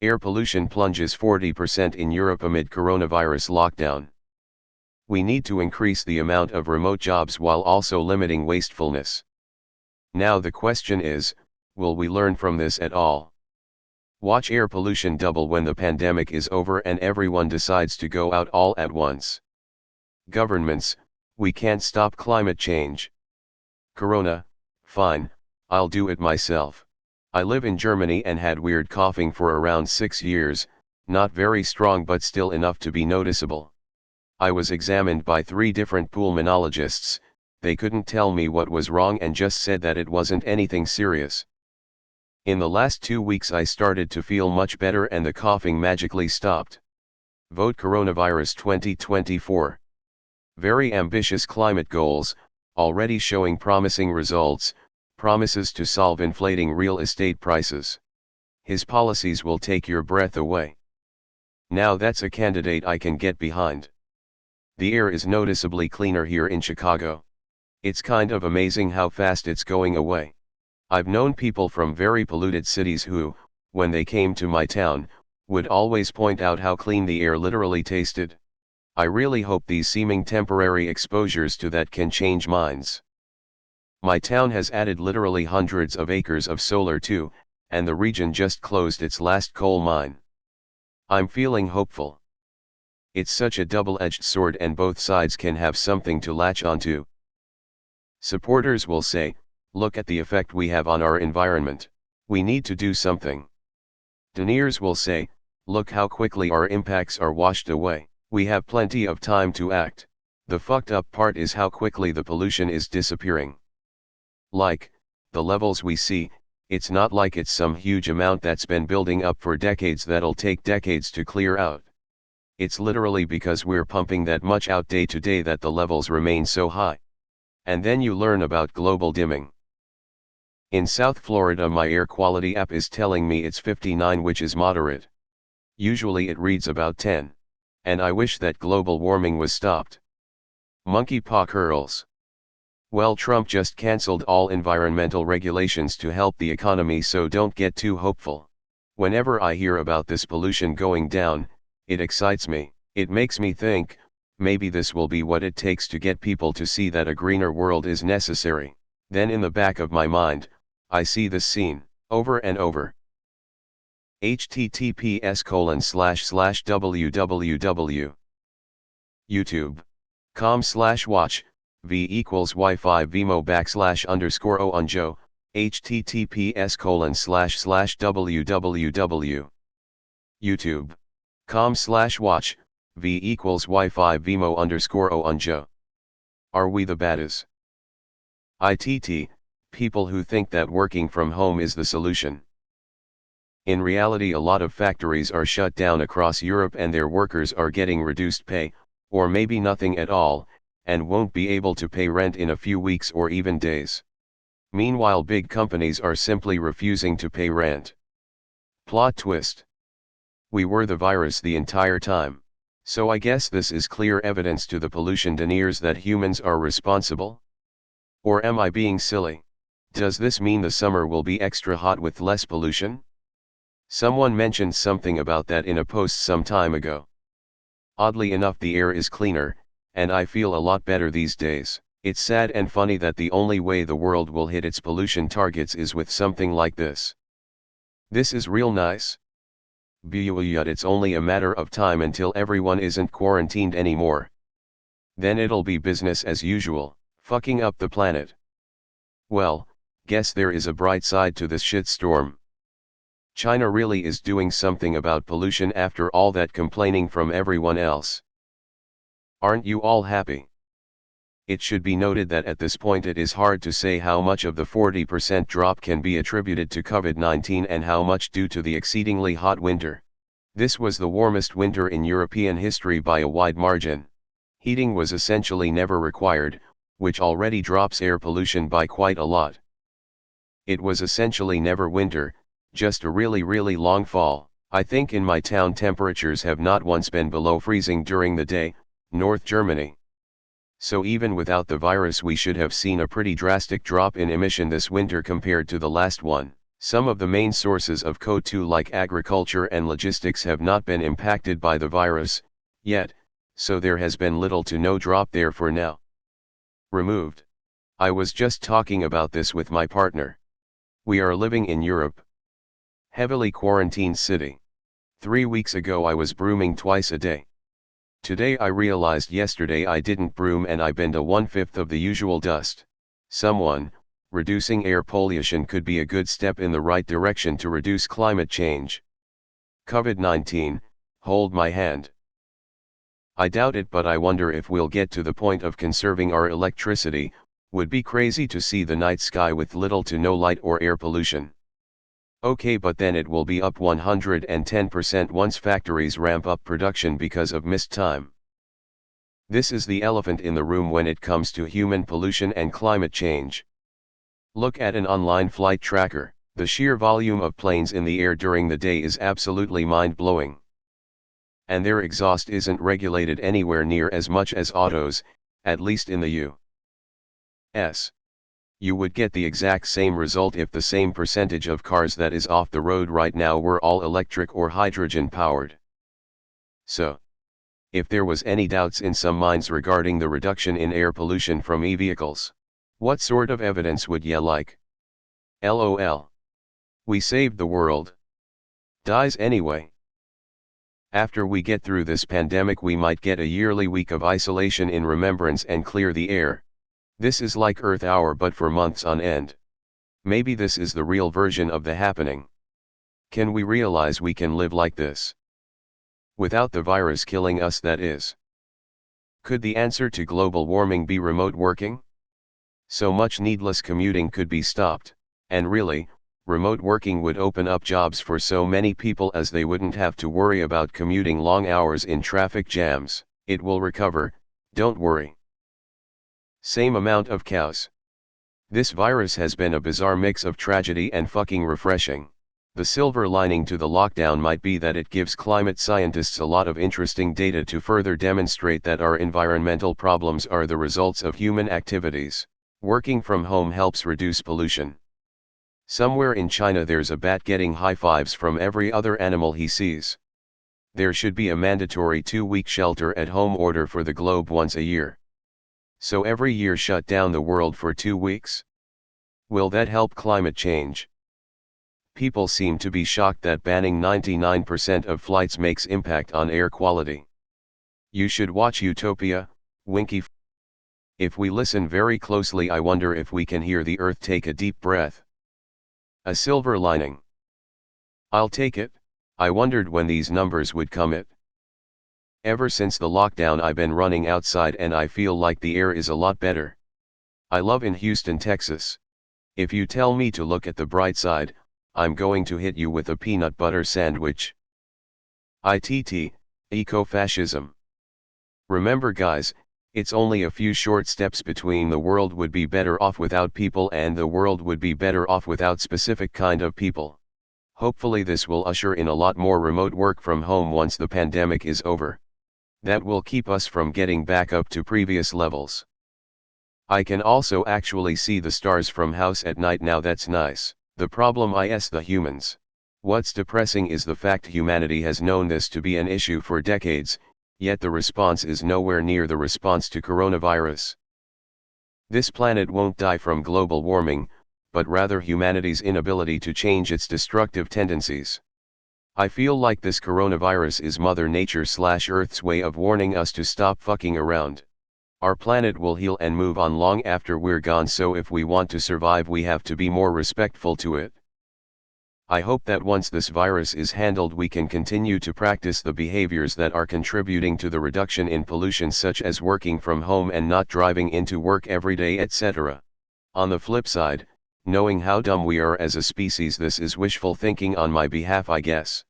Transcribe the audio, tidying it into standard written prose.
Air pollution plunges 40% in Europe amid coronavirus lockdown. We need to increase the amount of remote jobs while also limiting wastefulness. Now the question is, will we learn from this at all? Watch air pollution double when the pandemic is over and everyone decides to go out all at once. Governments, we can't stop climate change. Corona, fine, I'll do it myself. I live in Germany and had weird coughing for around 6 years, not very strong but still enough to be noticeable. I was examined by 3 different pulmonologists, they couldn't tell me what was wrong and just said that it wasn't anything serious. In the last 2 weeks I started to feel much better and the coughing magically stopped. Vote Coronavirus 2024. Very ambitious climate goals, already showing promising results, promises to solve inflating real estate prices. His policies will take your breath away. Now that's a candidate I can get behind. The air is noticeably cleaner here in Chicago. It's kind of amazing how fast it's going away. I've known people from very polluted cities who, when they came to my town, would always point out how clean the air literally tasted. I really hope these seeming temporary exposures to that can change minds. My town has added literally hundreds of acres of solar too, and the region just closed its last coal mine. I'm feeling hopeful. It's such a double-edged sword and both sides can have something to latch onto. Supporters will say, look at the effect we have on our environment, we need to do something. Deniers will say, look how quickly our impacts are washed away, we have plenty of time to act. The fucked up part is how quickly the pollution is disappearing. Like, the levels we see, it's not like it's some huge amount that's been building up for decades that'll take decades to clear out. It's literally because we're pumping that much out day to day that the levels remain so high. And then you learn about global dimming. In South Florida my air quality app is telling me it's 59, which is moderate. Usually it reads about 10. And I wish that global warming was stopped. Monkeypox curls. Well, Trump just cancelled all environmental regulations to help the economy, so don't get too hopeful. Whenever I hear about this pollution going down, it excites me. It makes me think, maybe this will be what it takes to get people to see that a greener world is necessary. Then in the back of my mind, I see this scene, over and over. https://www. youtube.com/watch v=y5 vimo \_o unjo https://www. youtube.com/watch v=y5 vimo _o unjo. Are we the baddies? ITT, people who think that working from home is the solution. In reality, a lot of factories are shut down across Europe and their workers are getting reduced pay, or maybe nothing at all, and won't be able to pay rent in a few weeks or even days. Meanwhile, big companies are simply refusing to pay rent. Plot twist. We were the virus the entire time. So I guess this is clear evidence to the pollution deniers that humans are responsible? Or am I being silly? Does this mean the summer will be extra hot with less pollution? Someone mentioned something about that in a post some time ago. Oddly enough, the air is cleaner, and I feel a lot better these days. It's sad and funny that the only way the world will hit its pollution targets is with something like this. This is real nice. But it's only a matter of time until everyone isn't quarantined anymore. Then it'll be business as usual, fucking up the planet. Well, guess there is a bright side to this shitstorm. China really is doing something about pollution after all that complaining from everyone else. Aren't you all happy? It should be noted that at this point it is hard to say how much of the 40% drop can be attributed to COVID-19 and how much due to the exceedingly hot winter. This was the warmest winter in European history by a wide margin. Heating was essentially never required, which already drops air pollution by quite a lot. It was essentially never winter, just a really long fall. I think in my town temperatures have not once been below freezing during the day, North Germany. So even without the virus we should have seen a pretty drastic drop in emission this winter compared to the last one. Some of the main sources of CO2 like agriculture and logistics have not been impacted by the virus, yet, so there has been little to no drop there for now. Removed. I was just talking about this with my partner. We are living in Europe. Heavily quarantined city. 3 weeks ago I was brooming twice a day. Today I realized yesterday I didn't broom and I binned a 1/5 of the usual dust. Reducing air pollution could be a good step in the right direction to reduce climate change. COVID-19, hold my hand. I doubt it, but I wonder if we'll get to the point of conserving our electricity. Would be crazy to see the night sky with little to no light or air pollution. Okay, but then it will be up 110% once factories ramp up production because of missed time. This is the elephant in the room when it comes to human pollution and climate change. Look at an online flight tracker. The sheer volume of planes in the air during the day is absolutely mind-blowing. And their exhaust isn't regulated anywhere near as much as autos, at least in the U.S. You would get the exact same result if the same percentage of cars that is off the road right now were all electric or hydrogen powered. So, if there was any doubts in some minds regarding the reduction in air pollution from e-vehicles, what sort of evidence would ya like? LOL. We saved the world. Dies anyway. After we get through this pandemic we might get a yearly week of isolation in remembrance and clear the air. This is like Earth Hour but for months on end. Maybe this is the real version of the happening. Can we realize we can live like this? Without the virus killing us, that is. Could the answer to global warming be remote working? So much needless commuting could be stopped, and really, remote working would open up jobs for so many people as they wouldn't have to worry about commuting long hours in traffic jams. It will recover, don't worry. Same amount of cows. This virus has been a bizarre mix of tragedy and fucking refreshing. The silver lining to the lockdown might be that it gives climate scientists a lot of interesting data to further demonstrate that our environmental problems are the results of human activities. Working from home helps reduce pollution. Somewhere in China there's a bat getting high fives from every other animal he sees. There should be a mandatory 2-week shelter-at-home order for the globe once a year. So every year shut down the world for 2 weeks? Will that help climate change? People seem to be shocked that banning 99% of flights makes impact on air quality. You should watch Utopia, Winky. If we listen very closely I wonder if we can hear the earth take a deep breath. A silver lining. I'll take it. I wondered when these numbers would come it. Ever since the lockdown I've been running outside and I feel like the air is a lot better. I love in Houston, Texas. If you tell me to look at the bright side, I'm going to hit you with a peanut butter sandwich. ITT, eco-fascism. Remember guys, it's only a few short steps between the world would be better off without people and the world would be better off without specific kind of people. Hopefully this will usher in a lot more remote work from home once the pandemic is over. That will keep us from getting back up to previous levels. I can also actually see the stars from house at night now, that's nice. The problem is the humans. What's depressing is the fact humanity has known this to be an issue for decades, yet the response is nowhere near the response to coronavirus. This planet won't die from global warming, but rather humanity's inability to change its destructive tendencies. I feel like this coronavirus is Mother Nature/Earth's way of warning us to stop fucking around. Our planet will heal and move on long after we're gone, so if we want to survive we have to be more respectful to it. I hope that once this virus is handled we can continue to practice the behaviors that are contributing to the reduction in pollution, such as working from home and not driving into work every day, etc. On the flip side, knowing how dumb we are as a species, this is wishful thinking on my behalf, I guess.